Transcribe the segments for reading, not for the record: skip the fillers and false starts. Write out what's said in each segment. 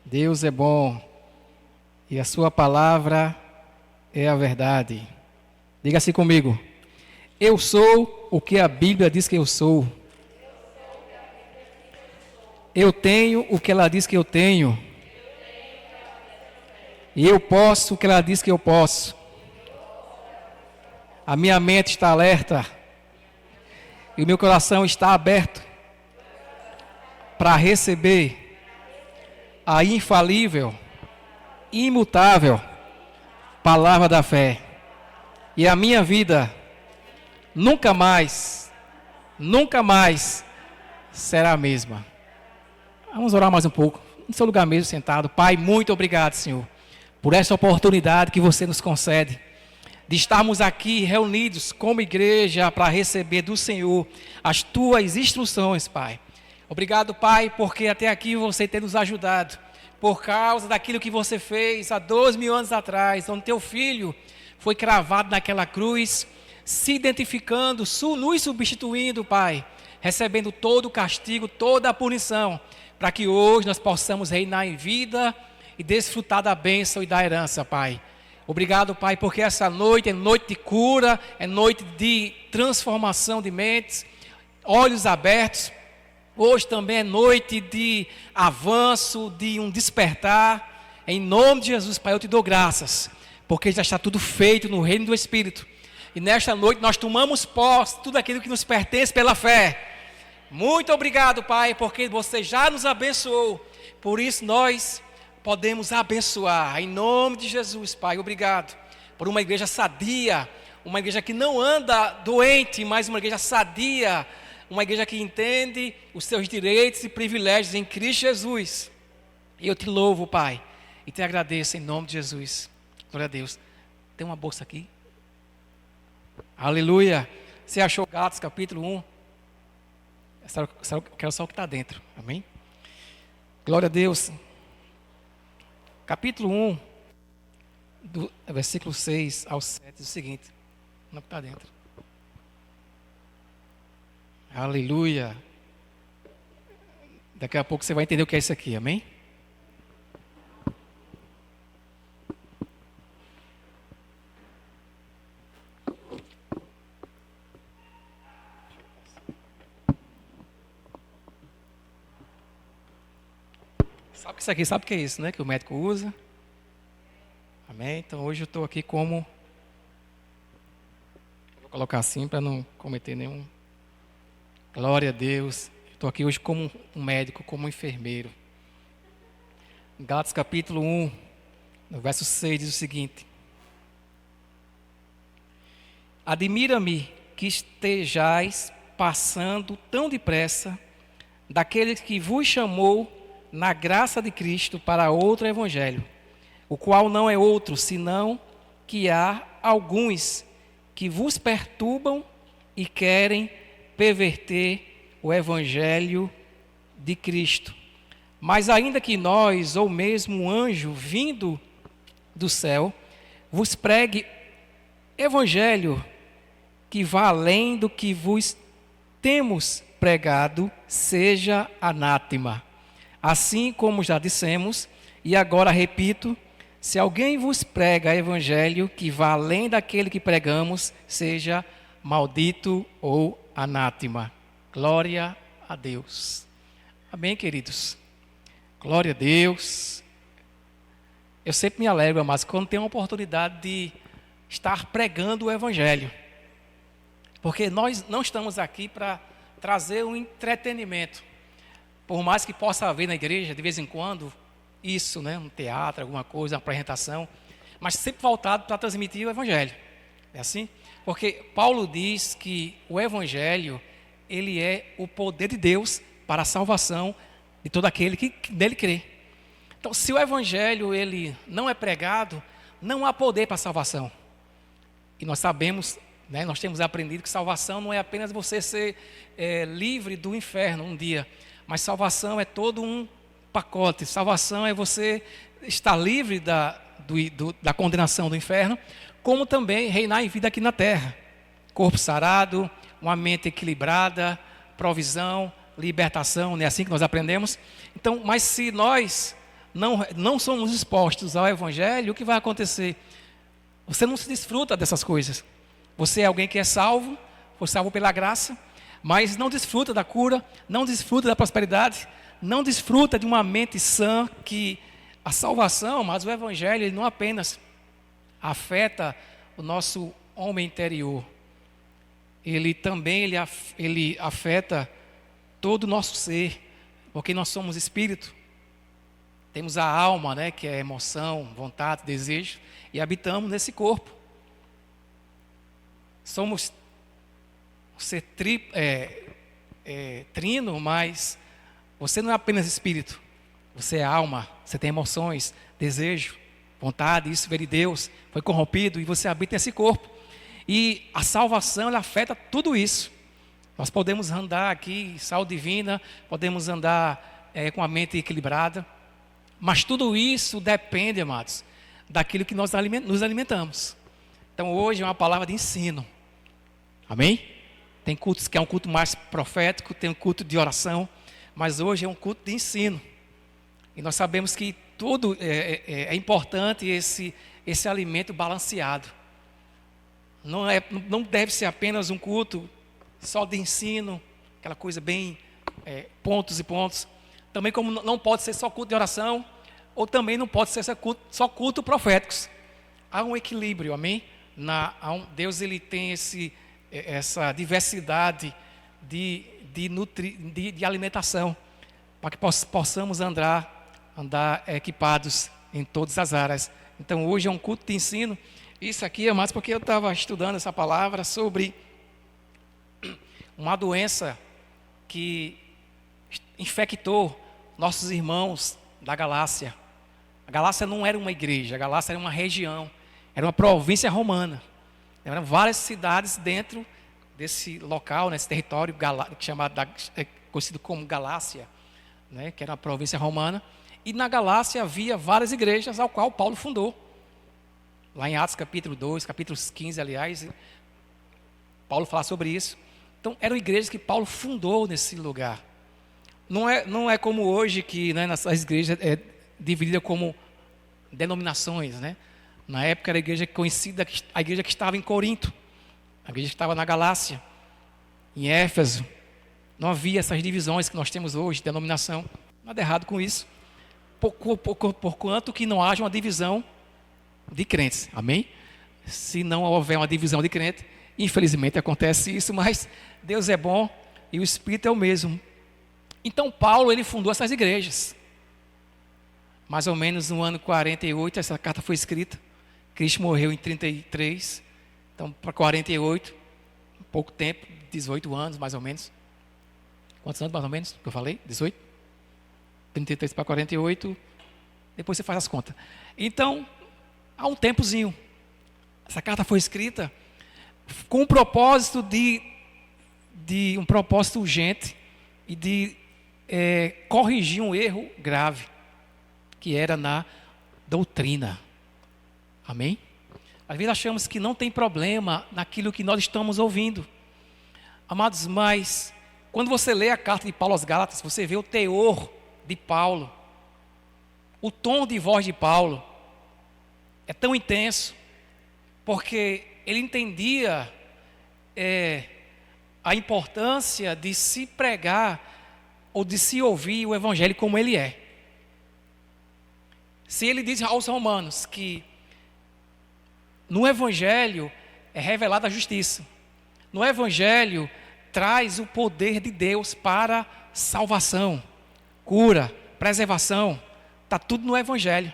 Deus é bom e a sua palavra é a verdade. Diga assim comigo: eu sou o que a Bíblia diz que eu sou. Eu tenho o que ela diz que eu tenho. E eu posso o que ela diz que eu posso. A minha mente está alerta e o meu coração está aberto para receber a infalível, imutável palavra da fé. E a minha vida nunca mais será a mesma. Vamos orar mais um pouco, no seu lugar mesmo sentado. Pai, muito obrigado, Senhor, por essa oportunidade que você nos concede de estarmos aqui reunidos como igreja para receber do Senhor as tuas instruções, Pai. Obrigado, Pai, porque até aqui você tem nos ajudado, por causa daquilo que você fez há 2000 anos atrás, onde teu filho foi cravado naquela cruz, se identificando, nos substituindo, Pai, recebendo todo o castigo, toda a punição, para que hoje nós possamos reinar em vida e desfrutar da bênção e da herança, Pai. Obrigado, Pai, porque essa noite é noite de cura, é noite de transformação de mentes, olhos abertos. Hoje também é noite de avanço, de um despertar. Em nome de Jesus, Pai, eu te dou graças, porque já está tudo feito no reino do Espírito. E nesta noite nós tomamos posse de tudo aquilo que nos pertence pela fé. Muito obrigado, Pai, porque você já nos abençoou. Por isso nós podemos abençoar, em nome de Jesus, Pai. Obrigado por uma igreja sadia, uma igreja que não anda doente, mas uma igreja sadia, uma igreja que entende os seus direitos e privilégios em Cristo Jesus. E eu te louvo, Pai, e te agradeço em nome de Jesus. Glória a Deus. Tem uma bolsa aqui. Aleluia. Você achou Gálatas capítulo 1? Eu quero só o que está dentro. Amém? Glória a Deus. Capítulo 1, do versículo 6 ao 7, diz o seguinte. Não está dentro. Aleluia. Daqui a pouco você vai entender o que é isso aqui, amém? Sabe que isso aqui, sabe o que é isso, né? Que o médico usa. Amém? Então hoje eu estou aqui como... Vou colocar assim para não cometer nenhum... Glória a Deus. Estou aqui hoje como um médico, como um enfermeiro. Gálatas capítulo 1, no verso 6, diz o seguinte: admira-me que estejais passando tão depressa daquele que vos chamou na graça de Cristo para outro evangelho, o qual não é outro, senão que há alguns que vos perturbam e querem perverter o evangelho de Cristo. Mas ainda que nós, ou mesmo um anjo vindo do céu, vos pregue evangelho que vá além do que vos temos pregado, seja anátema. Assim como já dissemos, e agora repito, se alguém vos prega evangelho que vá além daquele que pregamos, seja maldito ou anátema. Glória a Deus. Amém, queridos? Glória a Deus. Eu sempre me alegro, mas quando tenho a oportunidade de estar pregando o evangelho. Porque nós não estamos aqui para trazer um entretenimento. Por mais que possa haver na igreja, de vez em quando, isso, né? Um teatro, alguma coisa, uma apresentação. Mas sempre voltado para transmitir o evangelho. É assim? Porque Paulo diz que o evangelho, ele é o poder de Deus para a salvação de todo aquele que nele crê. Então, se o evangelho ele não é pregado, não há poder para a salvação. E nós sabemos, né, nós temos aprendido que salvação não é apenas você ser livre do inferno um dia, mas salvação é todo um pacote. Salvação é você estar livre da condenação do inferno, como também reinar em vida aqui na terra. Corpo sarado, uma mente equilibrada, provisão, libertação, não é assim que nós aprendemos? Então, mas se nós não somos expostos ao Evangelho, o que vai acontecer? Você não se desfruta dessas coisas. Você é alguém que é salvo, foi salvo pela graça, mas não desfruta da cura, não desfruta da prosperidade, não desfruta de uma mente sã, que a salvação, mas o Evangelho, ele não apenas afeta o nosso homem interior, ele também ele afeta todo o nosso ser, porque nós somos espírito, temos a alma, né, que é emoção, vontade, desejo, e habitamos nesse corpo. Somos ser trino, mas você não é apenas espírito, você é alma, você tem emoções, desejo, vontade, isso veio de Deus, foi corrompido e você habita nesse corpo. E a salvação, ela afeta tudo isso. Nós podemos andar aqui, saúde divina, podemos andar com a mente equilibrada, mas tudo isso depende, amados, daquilo que nós nos alimentamos. Então hoje é uma palavra de ensino. Amém? Tem cultos que é um culto mais profético, tem um culto de oração, mas hoje é um culto de ensino. E nós sabemos que tudo é importante, esse alimento balanceado. Não deve ser apenas um culto só de ensino, aquela coisa bem pontos e pontos. Também como não pode ser só culto de oração, ou também não pode ser só culto proféticos. Há um equilíbrio, amém? Deus, ele tem essa diversidade de alimentação, para que possamos andar equipados em todas as áreas. Então hoje é um culto de ensino. Isso aqui é mais porque eu estava estudando essa palavra sobre uma doença que infectou nossos irmãos da Galácia. A Galácia não era uma igreja, a Galácia era uma região, era uma província romana. Eram várias cidades dentro desse local, nesse território conhecido como Galácia, né, que era uma província romana. E na Galácia havia várias igrejas, ao qual Paulo fundou. Lá em Atos capítulo 2, capítulo 15, aliás, Paulo fala sobre isso. Então, eram igrejas que Paulo fundou nesse lugar. Não é como hoje que, né, as igrejas é dividida como denominações, né? Na época era a igreja conhecida, a igreja que estava em Corinto, a igreja que estava na Galácia, em Éfeso. Não havia essas divisões que nós temos hoje, de denominação. Nada errado com isso, por quanto que não haja uma divisão de crentes, amém? Se não houver uma divisão de crente, infelizmente acontece isso, mas Deus é bom e o Espírito é o mesmo. Então Paulo, ele fundou essas igrejas. Mais ou menos no ano 48, essa carta foi escrita. Cristo morreu em 33, então para 48, pouco tempo, 18 anos mais ou menos. Quantos anos mais ou menos que eu falei? 18? 33 para 48, depois você faz as contas. Então, há um tempozinho, essa carta foi escrita com o propósito de um propósito urgente e de corrigir um erro grave, que era na doutrina. Amém? Às vezes achamos que não tem problema naquilo que nós estamos ouvindo. Amados, mas quando você lê a carta de Paulo aos Gálatas, você vê o teor de Paulo, o tom de voz de Paulo é tão intenso, porque ele entendia a importância de se pregar ou de se ouvir o Evangelho como ele é. Se ele diz aos romanos que no Evangelho é revelada a justiça, no Evangelho traz o poder de Deus para salvação, cura, preservação, está tudo no Evangelho.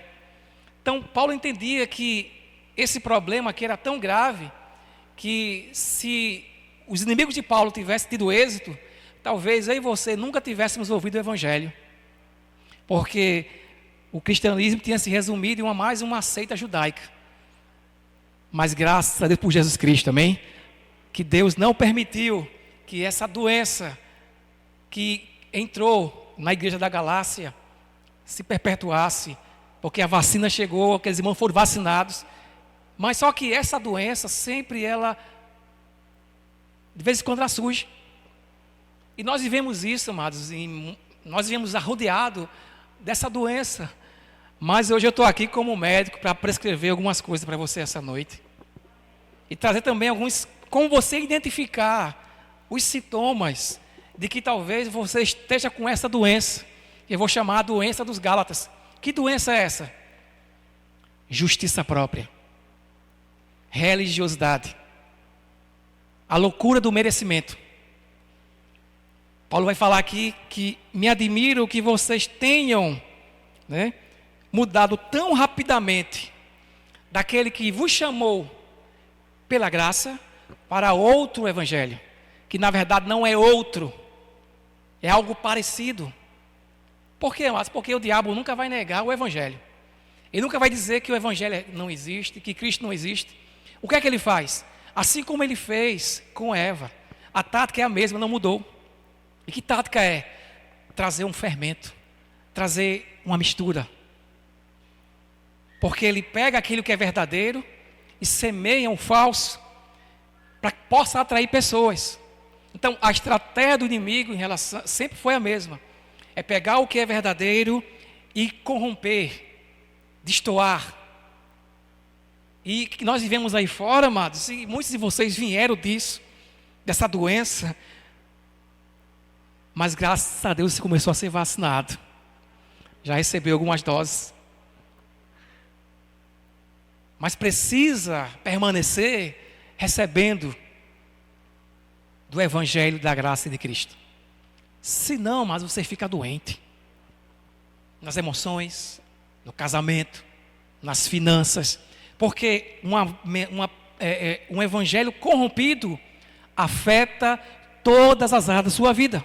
Então Paulo entendia que esse problema aqui era tão grave, que se os inimigos de Paulo tivessem tido êxito, talvez eu e você nunca tivéssemos ouvido o Evangelho, porque o cristianismo tinha se resumido em mais uma seita judaica. Mas graças a Deus por Jesus Cristo, amém? Que Deus não permitiu que essa doença que entrou na igreja da Galácia se perpetuasse, porque a vacina chegou, aqueles irmãos foram vacinados, mas só que essa doença sempre de vez em quando ela surge. E nós vivemos isso, amados, nós vivemos rodeados dessa doença, Mas hoje eu estou aqui como médico para prescrever algumas coisas para você essa noite. E trazer também como você identificar os sintomas de que talvez você esteja com essa doença. Eu vou chamar a doença dos Gálatas. Que doença é essa? Justiça própria. Religiosidade. A loucura do merecimento. Paulo vai falar aqui que me admiro que vocês tenham, mudado tão rapidamente daquele que vos chamou pela graça para outro evangelho, que na verdade não é outro, é algo parecido. Por quê, amados? Porque o diabo nunca vai negar o evangelho. Ele nunca vai dizer que o evangelho não existe, que Cristo não existe. O que é que ele faz? Assim como ele fez com Eva, a tática é a mesma, não mudou. E que tática é? Trazer um fermento, trazer uma mistura. Porque ele pega aquilo que é verdadeiro e semeia um falso para que possa atrair pessoas. Então, a estratégia do inimigo sempre foi a mesma. É pegar o que é verdadeiro e corromper, destoar. E que nós vivemos aí fora, amados, e muitos de vocês vieram disso, dessa doença. Mas graças a Deus você começou a ser vacinado. Já recebeu algumas doses. Mas precisa permanecer recebendo do Evangelho da graça de Cristo. Senão, mas você fica doente. Nas emoções, no casamento, nas finanças. Porque um evangelho corrompido afeta todas as áreas da sua vida.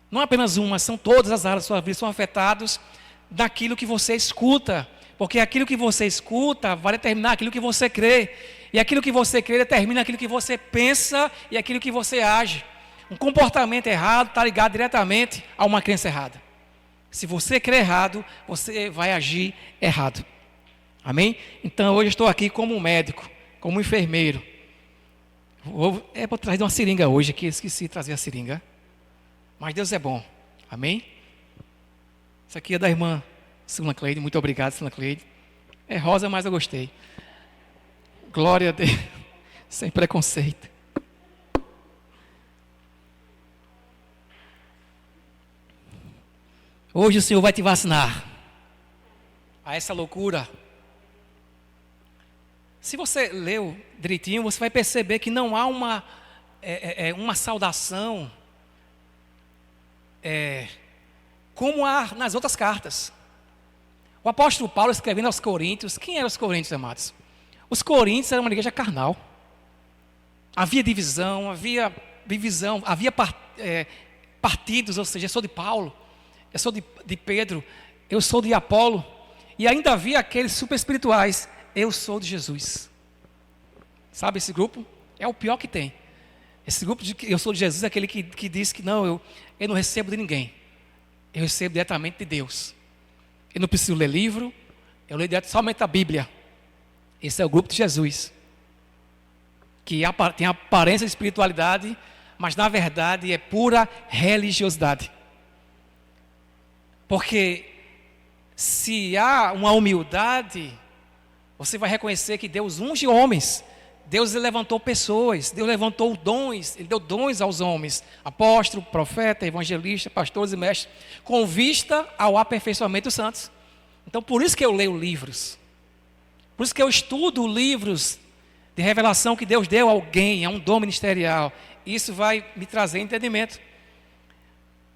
Não apenas uma, são todas as áreas da sua vida, são afetadas daquilo que você escuta. Porque aquilo que você escuta vai determinar aquilo que você crê. E aquilo que você crê determina aquilo que você pensa e aquilo que você age. Um comportamento errado está ligado diretamente a uma crença errada. Se você crê errado, você vai agir errado. Amém? Então hoje eu estou aqui como médico, como enfermeiro. Vou trazer uma seringa hoje aqui, esqueci de trazer a seringa. Mas Deus é bom. Amém? Isso aqui é da irmã Silma Cleide, muito obrigado, Silma Cleide. É rosa, mas eu gostei. Glória a Deus, sem preconceito. Hoje o Senhor vai te vacinar a essa loucura. Se você leu direitinho, você vai perceber que não há uma saudação como há nas outras cartas. O apóstolo Paulo escrevendo aos Coríntios, quem eram os Coríntios, amados? Os Coríntios eram uma igreja carnal. Havia divisão, havia partidos, ou seja, eu sou de Paulo, eu sou de Pedro, eu sou de Apolo, e ainda havia aqueles super espirituais, eu sou de Jesus. Sabe esse grupo? É o pior que tem. Esse grupo de eu sou de Jesus é aquele que diz que não, eu não recebo de ninguém, eu recebo diretamente de Deus. Eu não preciso ler livro, eu leio somente a Bíblia. Esse é o grupo de Jesus, que tem aparência de espiritualidade, mas na verdade é pura religiosidade. Porque se há uma humildade, você vai reconhecer que Deus unge homens, Deus levantou pessoas, Deus levantou dons, Ele deu dons aos homens, apóstolo, profeta, evangelista, pastores e mestres, com vista ao aperfeiçoamento dos santos. Então por isso que eu leio livros, por isso que eu estudo livros de revelação que Deus deu a alguém, a um dom ministerial. Isso vai me trazer entendimento.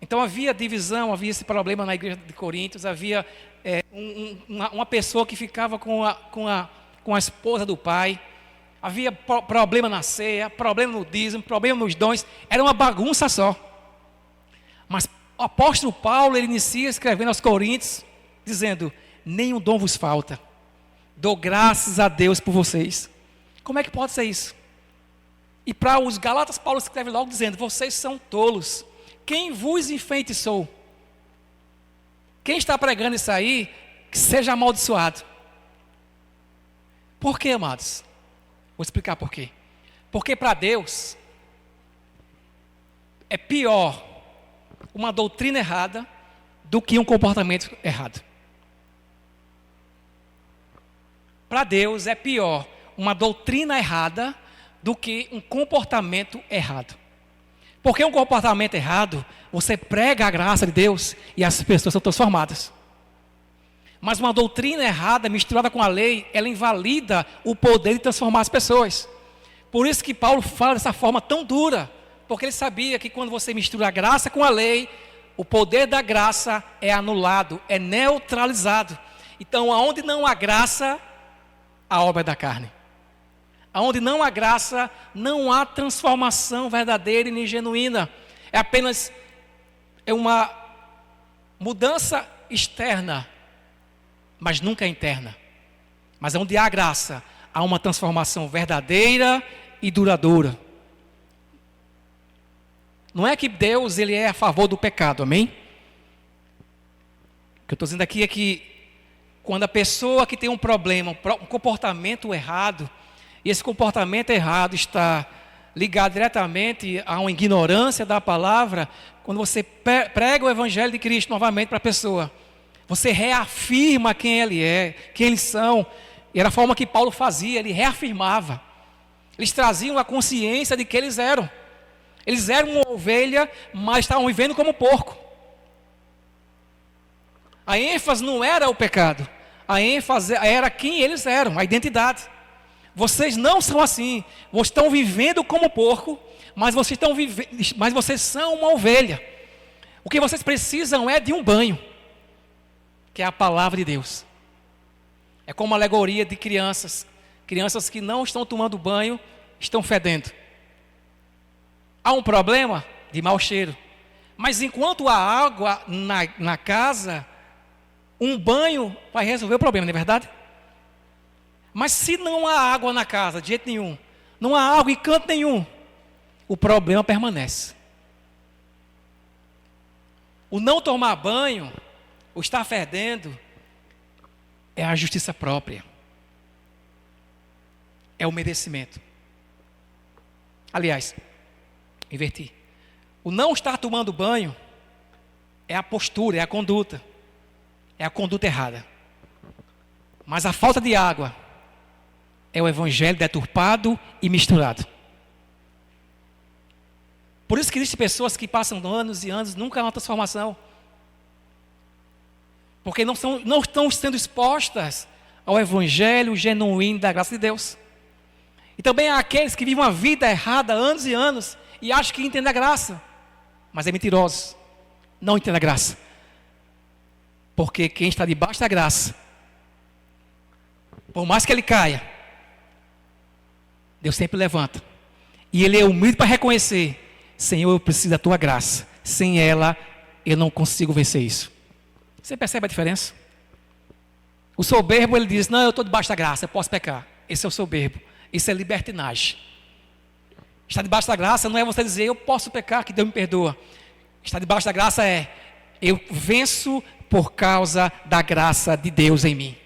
Então havia divisão, havia esse problema na igreja de Coríntios, havia uma pessoa que ficava com a esposa do pai, havia problema na ceia, problema no dízimo, problema nos dons, era uma bagunça só. Mas o apóstolo Paulo, ele inicia escrevendo aos Coríntios, dizendo, nenhum dom vos falta, dou graças a Deus por vocês. Como é que pode ser isso? E para os Galatas, Paulo escreve logo dizendo, vocês são tolos, quem vos enfeitiçou? Quem está pregando isso aí, que seja amaldiçoado. Por quê, amados? Vou explicar por quê. Porque para Deus é pior uma doutrina errada do que um comportamento errado. para Deus é pior uma doutrina errada do que um comportamento errado. Porque um comportamento errado, você prega a graça de Deus e as pessoas são transformadas. Mas uma doutrina errada misturada com a lei, ela invalida o poder de transformar as pessoas. Por isso que Paulo fala dessa forma tão dura, porque ele sabia que quando você mistura a graça com a lei, o poder da graça é anulado, é neutralizado. Então, aonde não há graça, a obra é da carne. Aonde não há graça, não há transformação verdadeira e nem genuína. É apenas uma mudança externa, mas nunca interna. Mas onde há graça, há uma transformação verdadeira e duradoura. Não é que Deus ele é a favor do pecado, amém? O que eu estou dizendo aqui é que quando a pessoa que tem um problema, um comportamento errado, e esse comportamento errado está ligado diretamente a uma ignorância da palavra, quando você prega o Evangelho de Cristo novamente para a pessoa, você reafirma quem ele é, quem eles são. E era a forma que Paulo fazia, ele reafirmava. Eles traziam a consciência de que eles eram. Eles eram uma ovelha, mas estavam vivendo como porco. A ênfase não era o pecado. A ênfase era quem eles eram, a identidade. Vocês não são assim. Vocês estão vivendo como porco, mas vocês são uma ovelha. O que vocês precisam é de um banho, que é a palavra de Deus. É como uma alegoria de crianças. Crianças que não estão tomando banho, estão fedendo. Há um problema de mau cheiro. Mas enquanto há água na casa, um banho vai resolver o problema, não é verdade? Mas se não há água na casa, de jeito nenhum, não há água em canto nenhum, o problema permanece. O não tomar banho, o estar fedendo, é a justiça própria. É o merecimento. Aliás, inverti. O não estar tomando banho é a postura, é a conduta. É a conduta errada. Mas a falta de água é o evangelho deturpado e misturado. Por isso que existem pessoas que passam anos e anos, nunca há uma transformação. Porque não estão sendo expostas ao evangelho genuíno da graça de Deus. E também há aqueles que vivem uma vida errada há anos e anos e acham que entendem a graça, mas é mentiroso, não entende a graça. Porque quem está debaixo da graça, por mais que ele caia, Deus sempre levanta. E ele é humilde para reconhecer: Senhor, eu preciso da tua graça. Sem ela, eu não consigo vencer isso. Você percebe a diferença? O soberbo, ele diz: não, eu estou debaixo da graça, eu posso pecar. Esse é o soberbo. Isso é libertinagem. Estar debaixo da graça não é você dizer: eu posso pecar, que Deus me perdoa. Estar debaixo da graça é: eu venço por causa da graça de Deus em mim.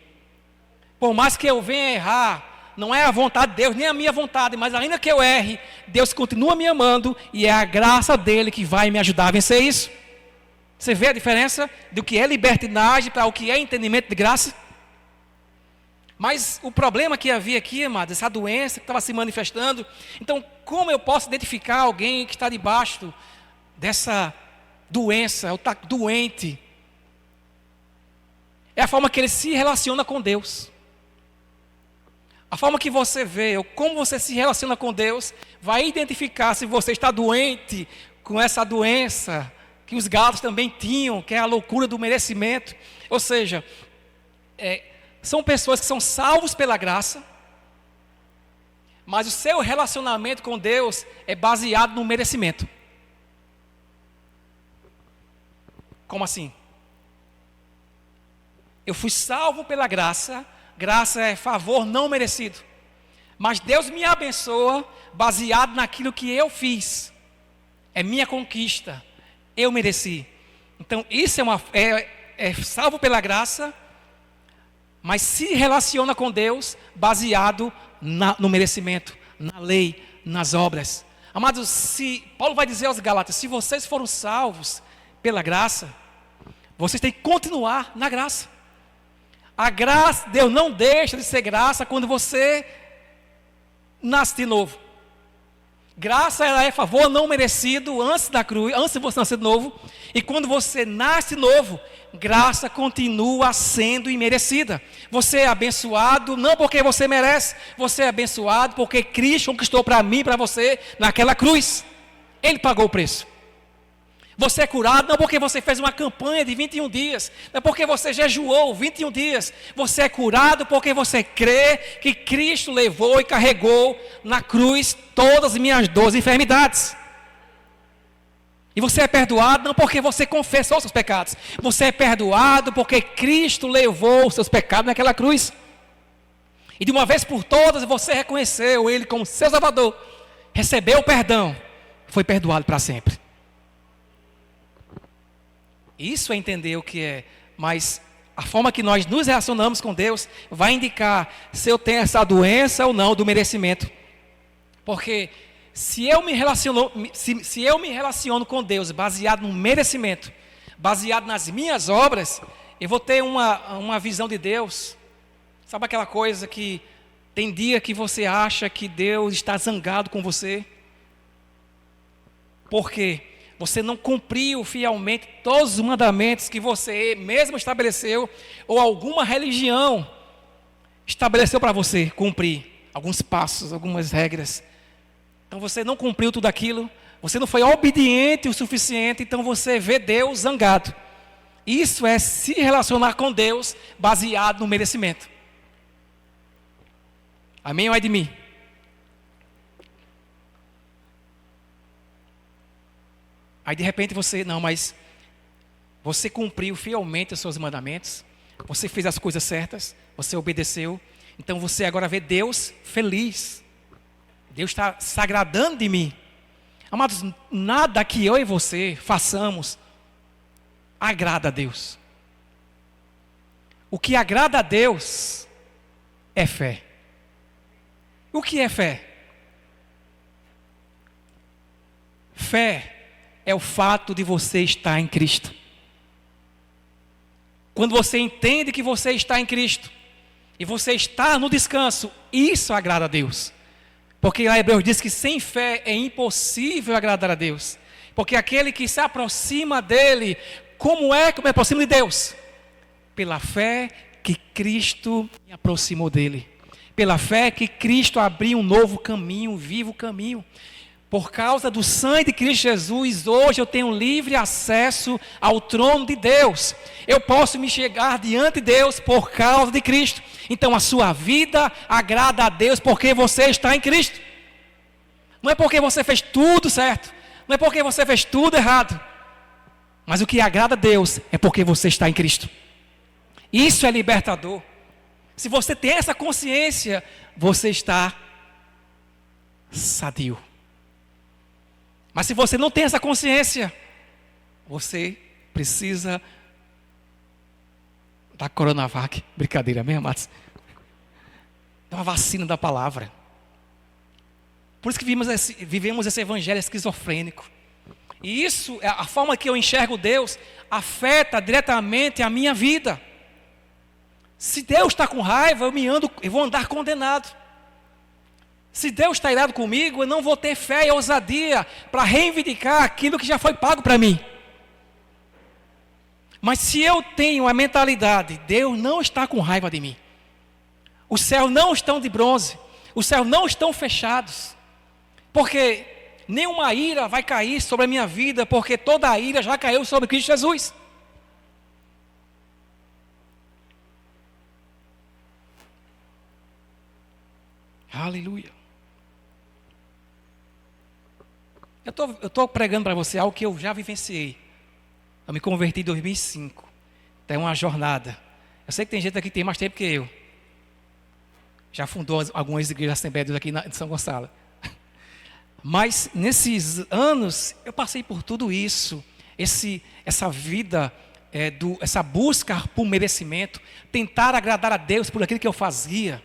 Por mais que eu venha errar, não é a vontade de Deus, nem a minha vontade, mas ainda que eu erre, Deus continua me amando e é a graça dele que vai me ajudar a vencer isso. Você vê a diferença do que é libertinagem para o que é entendimento de graça? Mas o problema que havia aqui, amados, essa doença que estava se manifestando. Então, como eu posso identificar alguém que está debaixo dessa doença, ou está doente? É a forma que ele se relaciona com Deus. A forma que você vê, ou como você se relaciona com Deus, vai identificar se você está doente com essa doença que os Gálatas também tinham, que é a loucura do merecimento. Ou seja, são pessoas que são salvos pela graça, mas o seu relacionamento com Deus é baseado no merecimento. Como assim? Eu fui salvo pela graça, graça é favor não merecido, mas Deus me abençoa baseado naquilo que eu fiz, é minha conquista, eu mereci. Então isso é salvo pela graça, mas se relaciona com Deus baseado no merecimento, na lei, nas obras. Amados, Paulo vai dizer aos Gálatas: se vocês foram salvos pela graça, vocês têm que continuar na graça. A graça, Deus não deixa de ser graça quando você nasce de novo. Graça, ela é favor não merecido antes da cruz, antes de você nascer de novo. E quando você nasce de novo, graça continua sendo imerecida. Você é abençoado não porque você merece, você é abençoado porque Cristo conquistou para mim e para você naquela cruz. Ele pagou o preço. Você é curado não porque você fez uma campanha de 21 dias, não é porque você jejuou 21 dias. Você é curado porque você crê que Cristo levou e carregou na cruz todas as minhas dores e enfermidades. E você é perdoado não porque você confessou seus pecados. Você é perdoado porque Cristo levou os seus pecados naquela cruz. E de uma vez por todas você reconheceu Ele como seu Salvador, recebeu o perdão, foi perdoado para sempre. Isso é entender o que é, mas a forma que nós nos relacionamos com Deus vai indicar se eu tenho essa doença ou não do merecimento. Porque se eu me relaciono com Deus baseado no merecimento, baseado nas minhas obras, eu vou ter uma visão de Deus. Sabe aquela coisa que tem dia que você acha que Deus está zangado com você? Por quê? Você não cumpriu fielmente todos os mandamentos que você mesmo estabeleceu, ou alguma religião estabeleceu para você cumprir, alguns passos, algumas regras. Então você não cumpriu tudo aquilo, você não foi obediente o suficiente, então você vê Deus zangado. Isso é se relacionar com Deus baseado no merecimento. Amém ou é de mim? Aí de repente mas você cumpriu fielmente os seus mandamentos, você fez as coisas certas, você obedeceu, então você agora vê Deus feliz, Deus está se agradando de mim. Amados, nada que eu e você façamos agrada a Deus. O que agrada a Deus é fé. O que é fé? Fé é o fato de você estar em Cristo. Quando você entende que você está em Cristo e você está no descanso, isso agrada a Deus. Porque lá Hebreus diz que sem fé é impossível agradar a Deus. Porque aquele que se aproxima dele, como é que eu me aproximo de Deus? Pela fé que Cristo me aproximou dele. Pela fé que Cristo abriu um novo caminho, um vivo caminho. Por causa do sangue de Cristo Jesus, hoje eu tenho livre acesso ao trono de Deus. Eu posso me chegar diante de Deus por causa de Cristo. Então a sua vida agrada a Deus porque você está em Cristo. Não é porque você fez tudo certo, não é porque você fez tudo errado. Mas o que agrada a Deus é porque você está em Cristo. Isso é libertador. Se você tem essa consciência, você está sadio. Mas se você não tem essa consciência, você precisa da Coronavac. Brincadeira mesmo, amados? É uma vacina da palavra. Por isso que vivemos esse evangelho esquizofrênico. E isso, a forma que eu enxergo Deus, afeta diretamente a minha vida. Se Deus está com raiva, eu vou andar condenado. Se Deus está irado comigo, eu não vou ter fé e ousadia para reivindicar aquilo que já foi pago para mim. Mas se eu tenho a mentalidade, Deus não está com raiva de mim. Os céus não estão de bronze, os céus não estão fechados. Porque nenhuma ira vai cair sobre a minha vida, porque toda a ira já caiu sobre Cristo Jesus. Aleluia. Eu estou pregando para você algo que eu já vivenciei. Eu me converti em 2005. Então é uma jornada. Eu sei que tem gente aqui que tem mais tempo que eu. Já fundou algumas igrejas Assembleia de Deus aqui em São Gonçalo. Mas nesses anos eu passei por tudo isso. Essa vida, essa busca por merecimento. Tentar agradar a Deus por aquilo que eu fazia.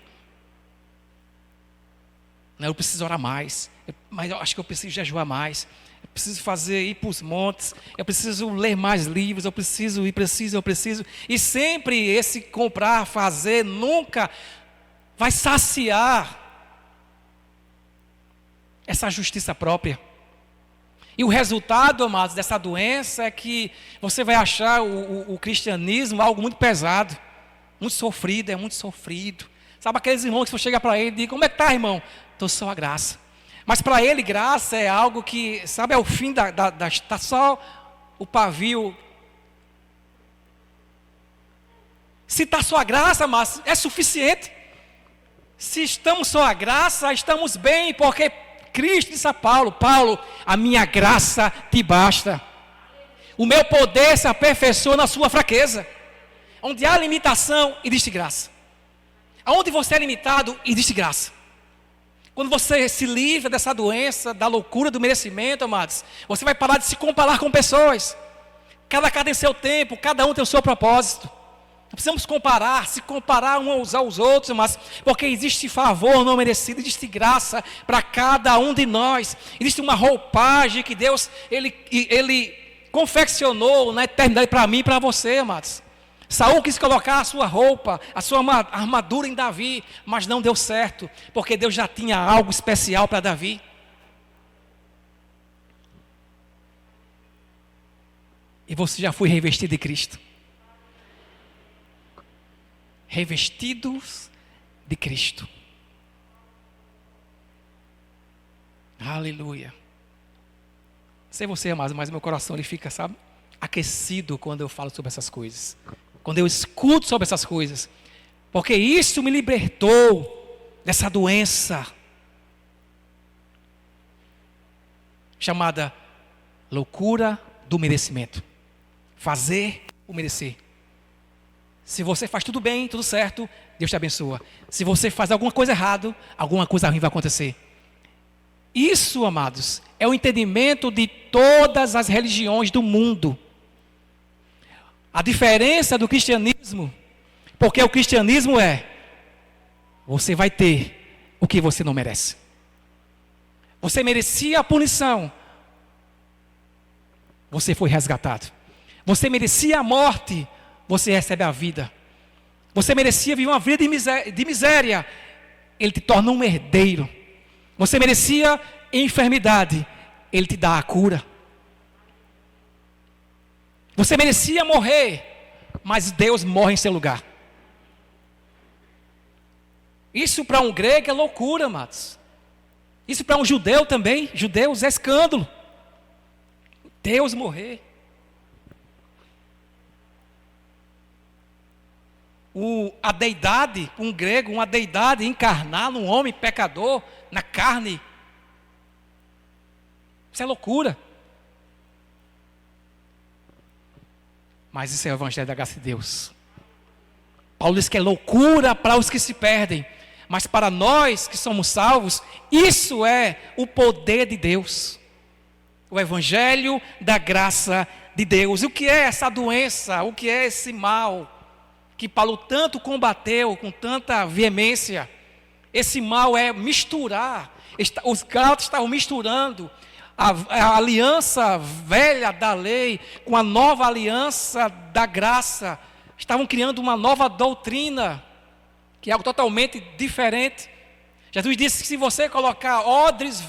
Eu preciso orar mais, mas eu acho que eu preciso jejuar mais. eu preciso fazer, ir para os montes, eu preciso ler mais livros, eu preciso. E sempre esse comprar, fazer, nunca vai saciar essa justiça própria. E o resultado, amados, dessa doença é que você vai achar o cristianismo algo muito pesado, muito sofrido, é muito sofrido. Sabe aqueles irmãos que você chega para ele e diz, como é que está, irmão? Estou só a graça. Mas para ele, graça é algo que, sabe, é o fim está só o pavio. Se está só a graça, mas é suficiente. Se estamos só a graça, estamos bem, porque Cristo disse a Paulo, a minha graça te basta. O meu poder se aperfeiçoa na sua fraqueza. Onde há limitação, existe graça. Aonde você é limitado, existe graça. Quando você se livra dessa doença, da loucura do merecimento, amados, você vai parar de se comparar com pessoas. Cada tem seu tempo, cada um tem o seu propósito. Não precisamos se comparar uns aos outros, mas porque existe favor não merecido, existe graça para cada um de nós. Existe uma roupagem que Deus ele confeccionou na eternidade para mim e para você, amados. Saul quis colocar a sua roupa, a sua armadura em Davi, mas não deu certo, porque Deus já tinha algo especial para Davi. E você já foi revestido de Cristo. Revestidos de Cristo. Aleluia. Sei você, amado, mas meu coração ele fica, sabe, aquecido quando eu falo sobre essas coisas. Quando eu escuto sobre essas coisas. Porque isso me libertou dessa doença chamada loucura do merecimento. Fazer o merecer. Se você faz tudo bem, tudo certo, Deus te abençoa. Se você faz alguma coisa errada, alguma coisa ruim vai acontecer. Isso, amados, é o entendimento de todas as religiões do mundo. A diferença do cristianismo, porque o cristianismo você vai ter o que você não merece. Você merecia a punição, você foi resgatado. Você merecia a morte, você recebe a vida. Você merecia viver uma vida de miséria, Ele te torna um herdeiro. Você merecia enfermidade, Ele te dá a cura. Você merecia morrer, mas Deus morre em seu lugar. Isso para um grego é loucura, amados. Isso para um judeu também, judeus é escândalo. Deus morrer. A deidade, um grego, uma deidade encarnar num homem pecador, na carne. Isso é loucura. Mas isso é o evangelho da graça de Deus. Paulo diz que é loucura para os que se perdem, mas para nós que somos salvos, isso é o poder de Deus. O evangelho da graça de Deus. E o que é essa doença? O que é esse mal que Paulo tanto combateu com tanta veemência? Esse mal é misturar. Os Gálatas estavam misturando a aliança velha da lei com a nova aliança da graça. Estavam criando uma nova doutrina, que é algo totalmente diferente. Jesus disse que se você colocar odres,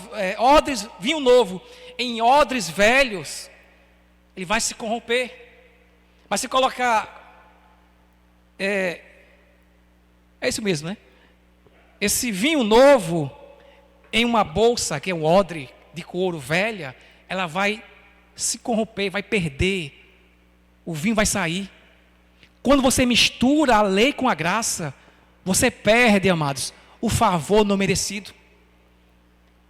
vinho novo, em odres velhos, ele vai se corromper. Mas se colocar, é isso mesmo, né? Esse vinho novo em uma bolsa, que é um odre de couro velha, ela vai se corromper, vai perder, o vinho vai sair. Quando você mistura a lei com a graça, você perde, amados, o favor não merecido.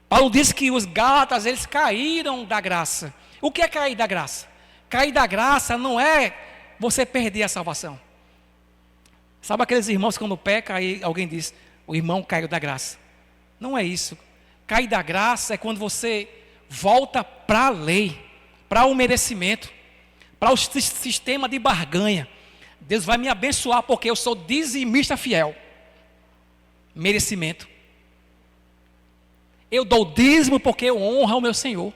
Paulo diz que os Gálatas, eles caíram da graça. O que é cair da graça? Cair da graça não é você perder a salvação. Sabe aqueles irmãos que quando peca, aí alguém diz, o irmão caiu da graça. Não é isso. Cair da graça é quando você volta para a lei, para o merecimento, para o sistema de barganha. Deus vai me abençoar porque eu sou dizimista fiel. Merecimento. Eu dou dízimo porque eu honro ao meu Senhor.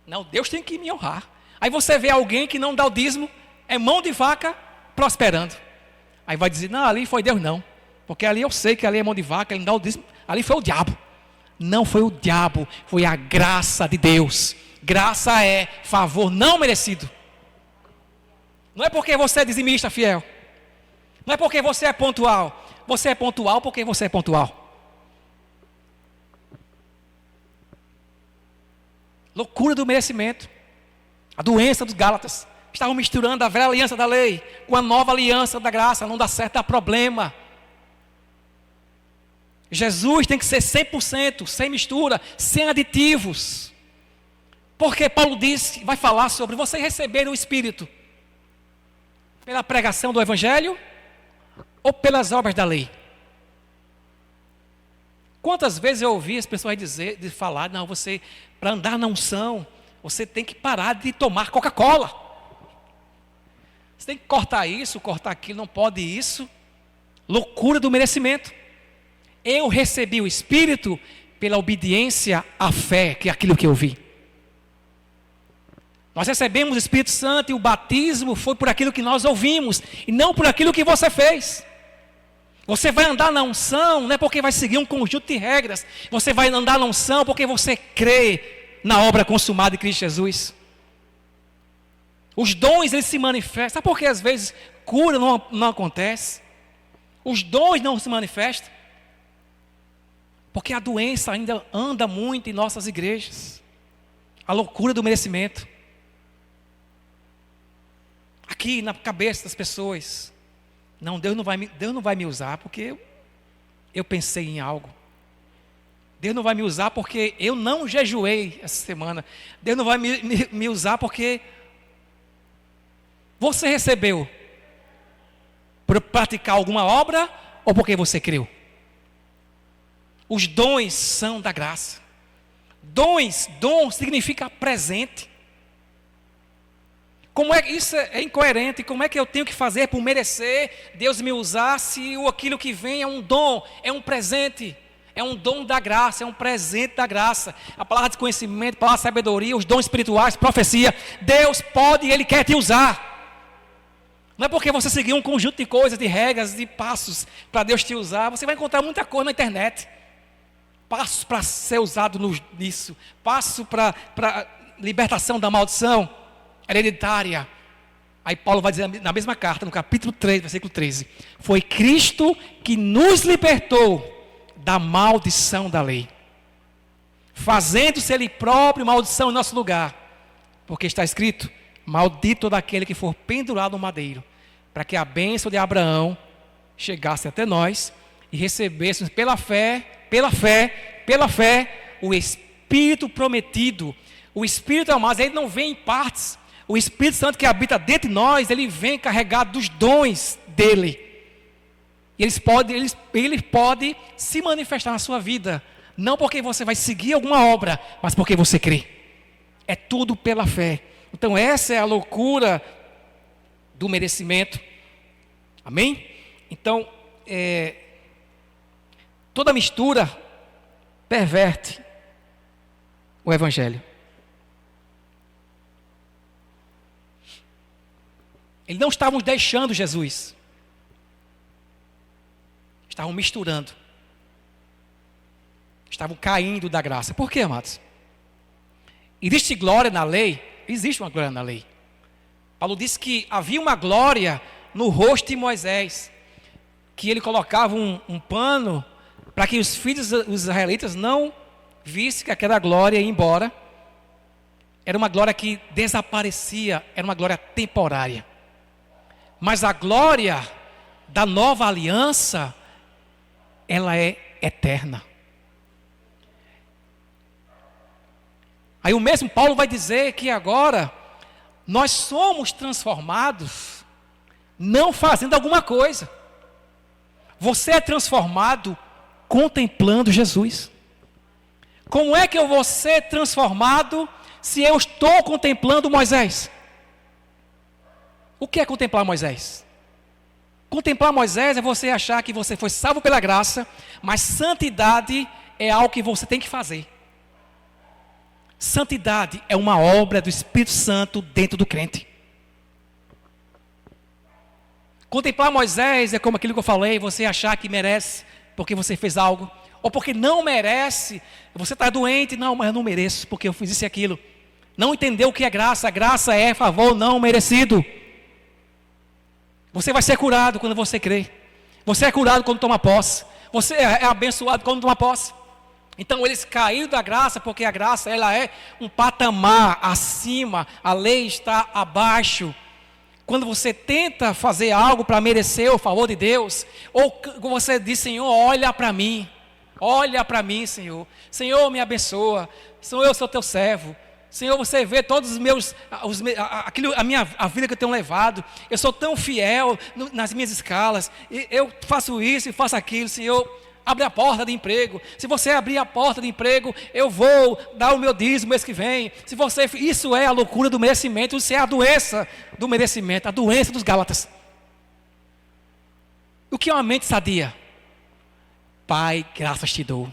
Não, Deus tem que me honrar. Aí você vê alguém que não dá o dízimo, é mão de vaca prosperando. Aí vai dizer, não, ali foi Deus não. Porque ali eu sei que ali é mão de vaca, ele não dá o dízimo, ali foi o diabo. Não foi o diabo, foi a graça de Deus. Graça é favor não merecido. Não é porque você é dizimista fiel. Não é porque você é pontual. Você é pontual porque você é pontual. Loucura do merecimento. A doença dos Gálatas. Estavam misturando a velha aliança da lei com a nova aliança da graça. Não dá certo, dá problema. Jesus tem que ser 100%, sem mistura, sem aditivos. Porque Paulo disse, vai falar sobre vocês receberem o Espírito pela pregação do Evangelho ou pelas obras da lei. Quantas vezes eu ouvi as pessoas falar, não, você, para andar na unção, você tem que parar de tomar Coca-Cola. Você tem que cortar isso, cortar aquilo, não pode isso. Loucura do merecimento. Eu recebi o Espírito pela obediência à fé, que é aquilo que eu vi. Nós recebemos o Espírito Santo e o batismo foi por aquilo que nós ouvimos e não por aquilo que você fez. Você vai andar na unção, não é porque vai seguir um conjunto de regras. Você vai andar na unção porque você crê na obra consumada de Cristo Jesus. Os dons, eles se manifestam. Sabe por que às vezes cura não acontece? Os dons não se manifestam. Porque a doença ainda anda muito em nossas igrejas. A loucura do merecimento. Aqui na cabeça das pessoas. Não, Deus não vai me usar porque eu pensei em algo. Deus não vai me usar porque eu não jejuei essa semana. Deus não vai me usar porque você recebeu por praticar alguma obra ou porque você creu. Os dons são da graça. Dom significa presente. Como é que isso é incoerente? Como é que eu tenho que fazer por merecer Deus me usar se aquilo que vem é um dom, é um presente, é um dom da graça, é um presente da graça. A palavra de conhecimento, a palavra de sabedoria, os dons espirituais, profecia, Deus pode e Ele quer te usar. Não é porque você seguir um conjunto de coisas, de regras, de passos para Deus te usar. Você vai encontrar muita coisa na internet. Passos para ser usado nisso. Passos para libertação da maldição hereditária. Aí Paulo vai dizer na mesma carta, no capítulo 3, versículo 13. Foi Cristo que nos libertou da maldição da lei. Fazendo-se Ele próprio maldição em nosso lugar. Porque está escrito, maldito todo aquele que for pendurado no madeiro. Para que a bênção de Abraão chegasse até nós e recebêssemos pela fé, o Espírito prometido. O Espírito, amados, ele não vem em partes. O Espírito Santo que habita dentro de nós, ele vem carregado dos dons dele. E ele pode se manifestar na sua vida. Não porque você vai seguir alguma obra, mas porque você crê. É tudo pela fé. Então essa é a loucura do merecimento. Amém? Então, toda mistura perverte o Evangelho. Eles não estavam deixando Jesus. Estavam misturando. Estavam caindo da graça. Por quê, amados? Existe glória na lei? Existe uma glória na lei. Paulo disse que havia uma glória no rosto de Moisés. Que ele colocava um pano para que os filhos dos israelitas não vissem que aquela glória ia embora. Era uma glória que desaparecia, era uma glória temporária. Mas a glória da nova aliança, ela é eterna. Aí o mesmo Paulo vai dizer que agora nós somos transformados não fazendo alguma coisa. Você é transformado contemplando Jesus. Como é que eu vou ser transformado se eu estou contemplando Moisés? O que é contemplar Moisés? Contemplar Moisés é você achar que você foi salvo pela graça, mas santidade é algo que você tem que fazer. Santidade é uma obra do Espírito Santo dentro do crente. Contemplar Moisés é como aquilo que eu falei, você achar que merece porque você fez algo, ou porque não merece, você está doente, não, mas eu não mereço porque eu fiz isso e aquilo. Não entendeu o que é graça, graça é favor não merecido. Você vai ser curado quando você crê. Você é curado quando toma posse. Você é abençoado quando toma posse. Então eles caíram da graça, porque a graça ela é um patamar acima, a lei está abaixo. Quando você tenta fazer algo para merecer o favor de Deus, ou você diz, Senhor, olha para mim, Senhor. Senhor, me abençoa. Senhor, eu sou teu servo. Senhor, você vê todos os meus, a vida que eu tenho levado. Eu sou tão fiel nas minhas escalas. Eu faço isso e faço aquilo, Senhor. Abre a porta de emprego. Se você abrir a porta de emprego, eu vou dar o meu dízimo mês que vem. Isso é a loucura do merecimento. Isso é a doença do merecimento, a doença dos Gálatas. O que é uma mente sadia? Pai, graças te dou,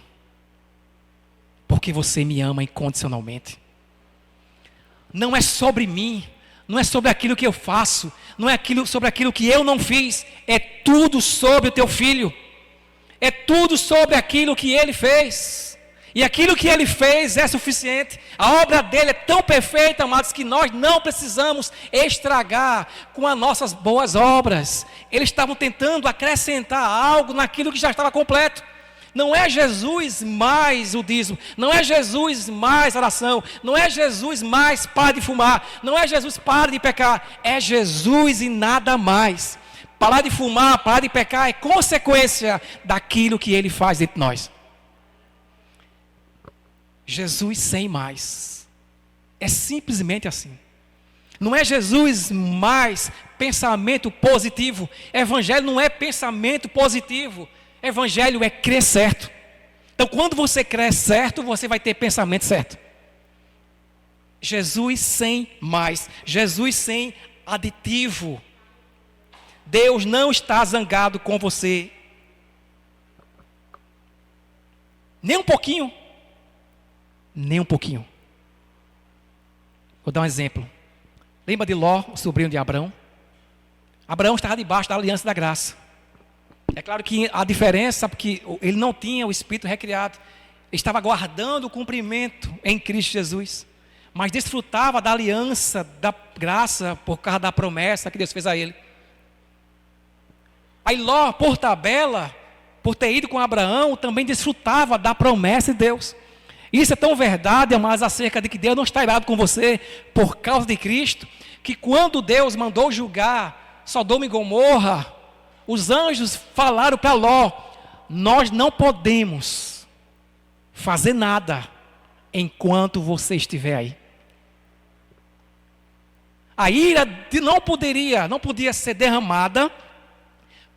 porque você me ama incondicionalmente. Não é sobre mim, não é sobre aquilo que eu faço, não é sobre aquilo que eu não fiz. É tudo sobre o teu filho. É tudo sobre aquilo que ele fez. E aquilo que ele fez é suficiente. A obra dele é tão perfeita, amados, que nós não precisamos estragar com as nossas boas obras. Eles estavam tentando acrescentar algo naquilo que já estava completo. Não é Jesus mais o dízimo, não é Jesus mais oração, não é Jesus mais para de fumar, não é Jesus para de pecar, é Jesus e nada mais. Parar de fumar, parar de pecar é consequência daquilo que ele faz dentro de nós. Jesus sem mais. É simplesmente assim. Não é Jesus mais pensamento positivo. Evangelho não é pensamento positivo. Evangelho é crer certo. Então, quando você crê certo, você vai ter pensamento certo. Jesus sem mais. Jesus sem aditivo. Deus não está zangado com você. Nem um pouquinho. Nem um pouquinho. Vou dar um exemplo. Lembra de Ló, o sobrinho de Abraão? Abraão estava debaixo da aliança da graça. É claro que a diferença, porque ele não tinha o Espírito recriado. Ele estava guardando o cumprimento em Cristo Jesus. Mas desfrutava da aliança, da graça, por causa da promessa que Deus fez a ele. Aí Ló, por tabela, por ter ido com Abraão, também desfrutava da promessa de Deus. Isso é tão verdade, amados, acerca de que Deus não está irado com você por causa de Cristo, que quando Deus mandou julgar Sodoma e Gomorra, os anjos falaram para Ló, nós não podemos fazer nada enquanto você estiver aí. A ira não podia ser derramada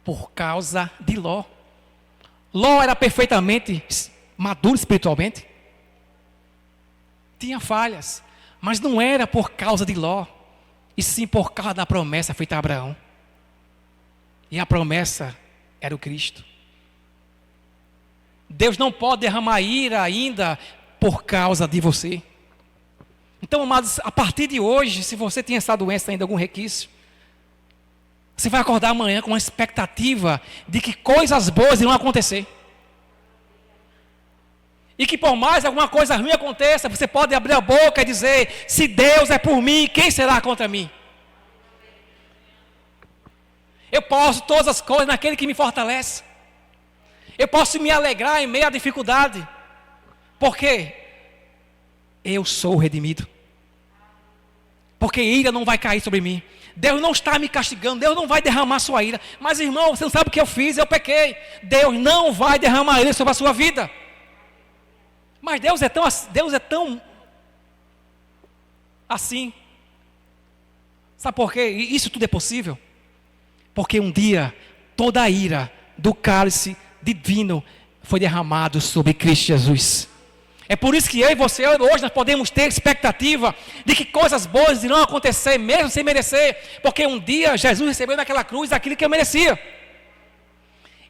por causa de Ló. Ló era perfeitamente maduro espiritualmente. Tinha falhas, mas não era por causa de Ló, e sim por causa da promessa feita a Abraão. E a promessa era o Cristo. Deus não pode derramar ira ainda por causa de você. Então, amados, a partir de hoje, se você tem essa doença ainda, algum requisito, você vai acordar amanhã com uma expectativa de que coisas boas irão acontecer. E que por mais alguma coisa ruim aconteça, você pode abrir a boca e dizer, se Deus é por mim, quem será contra mim? Eu posso todas as coisas naquele que me fortalece. Eu posso me alegrar em meio à dificuldade. Por quê? Eu sou redimido. Porque ira não vai cair sobre mim. Deus não está me castigando, Deus não vai derramar sua ira. Mas irmão, você não sabe o que eu fiz, eu pequei. Deus não vai derramar ira sobre a sua vida. Mas Deus é tão assim. Sabe por quê? E isso tudo é possível? Porque um dia toda a ira do cálice divino foi derramado sobre Cristo Jesus. É por isso que eu e você hoje nós podemos ter expectativa de que coisas boas irão acontecer mesmo sem merecer, porque um dia Jesus recebeu naquela cruz aquilo que eu merecia.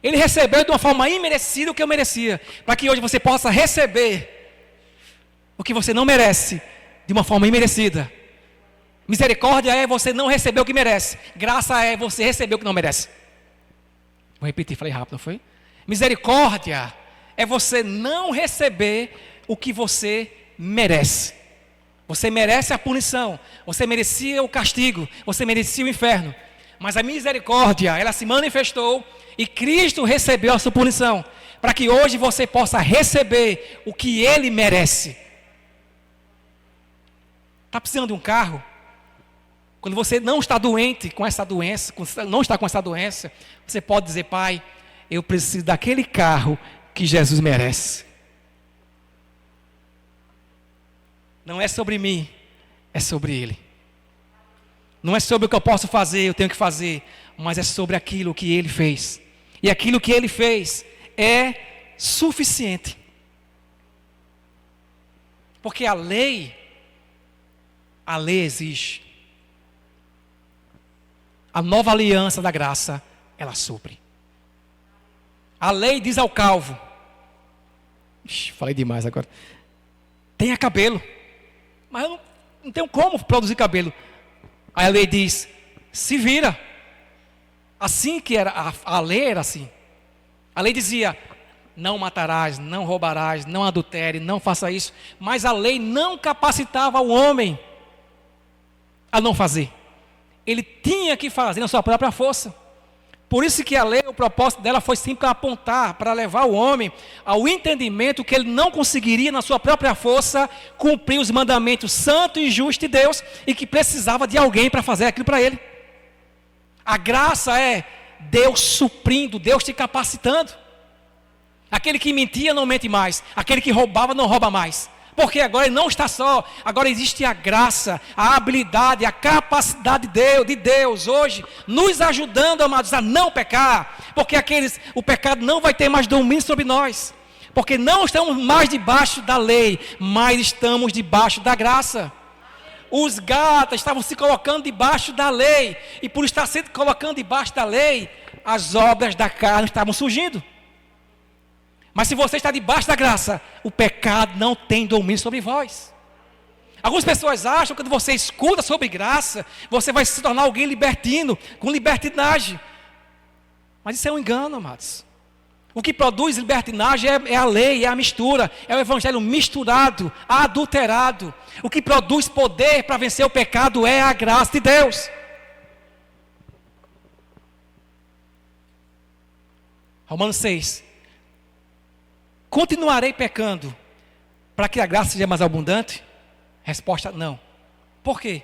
Ele recebeu de uma forma imerecida o que eu merecia, para que hoje você possa receber o que você não merece de uma forma imerecida. Misericórdia é você não receber o que merece. Graça é você receber o que não merece. Vou repetir, falei rápido, não foi? Misericórdia é você não receber o que você merece. Você merece a punição, você merecia o castigo, você merecia o inferno. Mas a misericórdia, ela se manifestou e Cristo recebeu a sua punição, para que hoje você possa receber o que Ele merece. Está precisando de um carro? Quando você não está doente com essa doença, não está com essa doença, você pode dizer: Pai, eu preciso daquele carro que Jesus merece. Não é sobre mim, é sobre Ele. Não é sobre o que eu posso fazer, eu tenho que fazer, mas é sobre aquilo que Ele fez. E aquilo que Ele fez é suficiente. Porque a lei exige. A nova aliança da graça, ela supre. A lei diz ao calvo, falei demais agora, tenha cabelo, mas eu não tenho como produzir cabelo. Aí a lei diz, se vira. Assim que era, a lei era assim. A lei dizia, não matarás, não roubarás, não adultere, não faça isso. Mas a lei não capacitava o homem a não fazer. Ele tinha que fazer na sua própria força. Por isso que a lei, o propósito dela foi sempre para apontar, para levar o homem ao entendimento que ele não conseguiria na sua própria força cumprir os mandamentos santos e justos de Deus e que precisava de alguém para fazer aquilo para ele. A graça é Deus suprindo, Deus te capacitando. Aquele que mentia não mente mais, aquele que roubava não rouba mais. Porque agora ele não está só, agora existe a graça, a habilidade, a capacidade de Deus hoje, nos ajudando, amados, a não pecar. Porque o pecado não vai ter mais domínio sobre nós. Porque não estamos mais debaixo da lei, mas estamos debaixo da graça. Os Gálatas estavam se colocando debaixo da lei, e por estar se colocando debaixo da lei, as obras da carne estavam surgindo. Mas se você está debaixo da graça, o pecado não tem domínio sobre vós. Algumas pessoas acham que quando você escuta sobre graça, você vai se tornar alguém libertino, com libertinagem. Mas isso é um engano, amados. O que produz libertinagem é a lei, é a mistura, é o evangelho misturado, adulterado. O que produz poder para vencer o pecado é a graça de Deus. Romanos 6. Continuarei pecando para que a graça seja mais abundante? Resposta: não. Por quê?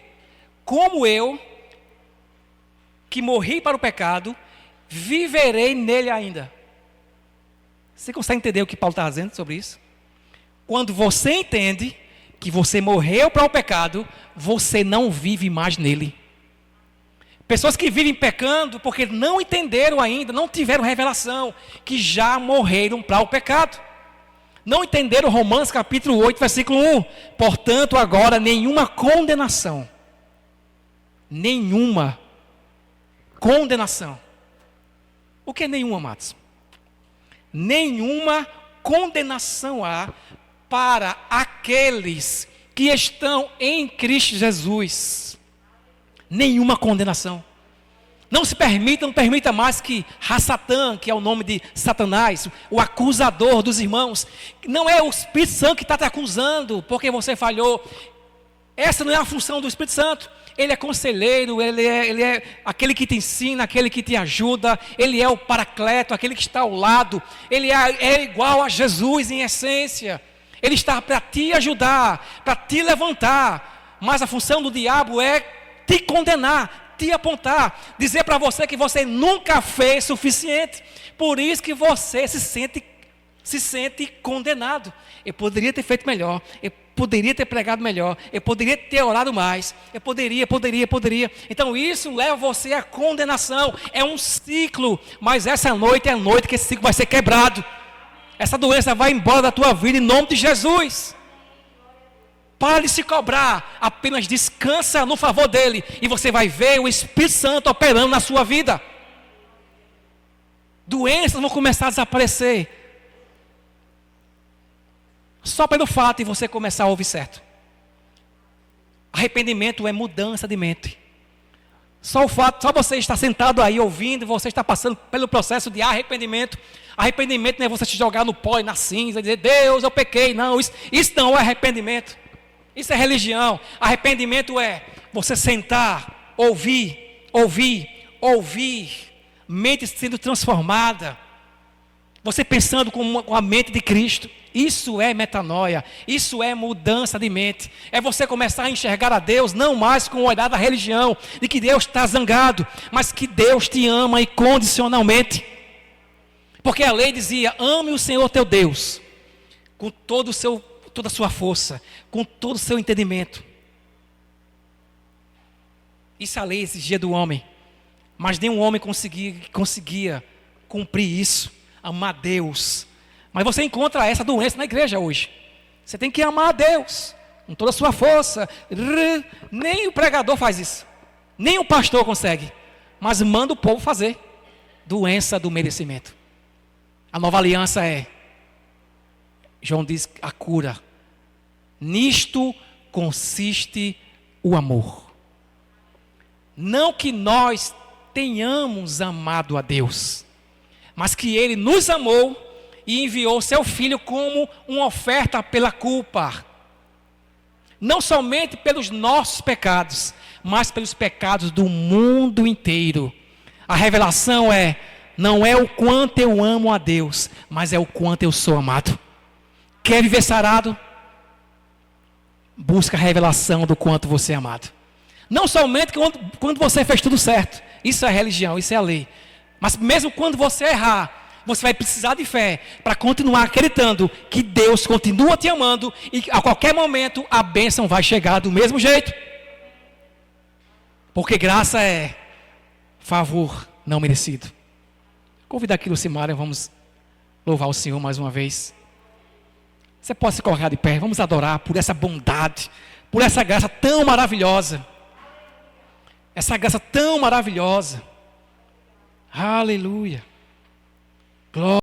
Como eu, que morri para o pecado, viverei nele ainda. Você consegue entender o que Paulo está dizendo sobre isso? Quando você entende que você morreu para o pecado, você não vive mais nele. Pessoas que vivem pecando porque não entenderam ainda, não tiveram revelação, que já morreram para o pecado. Não entenderam Romanos capítulo 8, versículo 1. Portanto, agora nenhuma condenação. Nenhuma condenação. O que é nenhuma, amados? Nenhuma condenação há para aqueles que estão em Cristo Jesus. Nenhuma condenação. Não se permita, não permita mais que Satã, que é o nome de Satanás, o acusador dos irmãos, não é o Espírito Santo que está te acusando porque você falhou. Essa não é a função do Espírito Santo. Ele é conselheiro, ele é aquele que te ensina, aquele que te ajuda, ele é o paracleto, aquele que está ao lado, ele é igual a Jesus em essência. Ele está para te ajudar, para te levantar, mas a função do diabo é te condenar, te apontar, dizer para você que você nunca fez suficiente, por isso que você se sente condenado. Eu poderia ter feito melhor, eu poderia ter pregado melhor, eu poderia ter orado mais, eu poderia. Então isso leva você à condenação, é um ciclo, mas essa noite é a noite que esse ciclo vai ser quebrado. Essa doença vai embora da tua vida em nome de Jesus. Para de se cobrar, apenas descansa no favor dele e você vai ver o Espírito Santo operando na sua vida. Doenças vão começar a desaparecer. Só pelo fato de você começar a ouvir certo. Arrependimento é mudança de mente. Só você estar sentado aí ouvindo, você está passando pelo processo de arrependimento. Arrependimento não é você se jogar no pó e na cinza e dizer, Deus, eu pequei. Não, isso não é arrependimento. Isso é religião. Arrependimento é você sentar, ouvir, mente sendo transformada. Você pensando com a mente de Cristo. Isso é metanoia, isso é mudança de mente. É você começar a enxergar a Deus não mais com o olhar da religião, de que Deus está zangado, mas que Deus te ama incondicionalmente. Porque a lei dizia, ame o Senhor teu Deus, com toda a sua força, com todo o seu entendimento. Isso a lei exigia do homem, mas nenhum homem conseguia cumprir isso, amar Deus. Mas você encontra essa doença na igreja hoje. Você tem que amar a Deus com toda a sua força. Nem o pregador faz isso. Nem o pastor consegue. Mas manda o povo fazer. Doença do merecimento. A nova aliança é, João diz, a cura. Nisto consiste o amor. Não que nós tenhamos amado a Deus, mas que Ele nos amou e enviou seu Filho como uma oferta pela culpa. Não somente pelos nossos pecados, mas pelos pecados do mundo inteiro. A revelação não é o quanto eu amo a Deus, mas é o quanto eu sou amado. Quer viver sarado? Busca a revelação do quanto você é amado. Não somente quando você fez tudo certo. Isso é religião, isso é a lei. Mas mesmo quando você errar, você vai precisar de fé para continuar acreditando que Deus continua te amando e a qualquer momento a bênção vai chegar do mesmo jeito. Porque graça é favor não merecido. Convido aqui Lucimária, vamos louvar o Senhor mais uma vez. Você pode se colocar de pé, vamos adorar por essa bondade, por essa graça tão maravilhosa. Essa graça tão maravilhosa. Aleluia. Glória.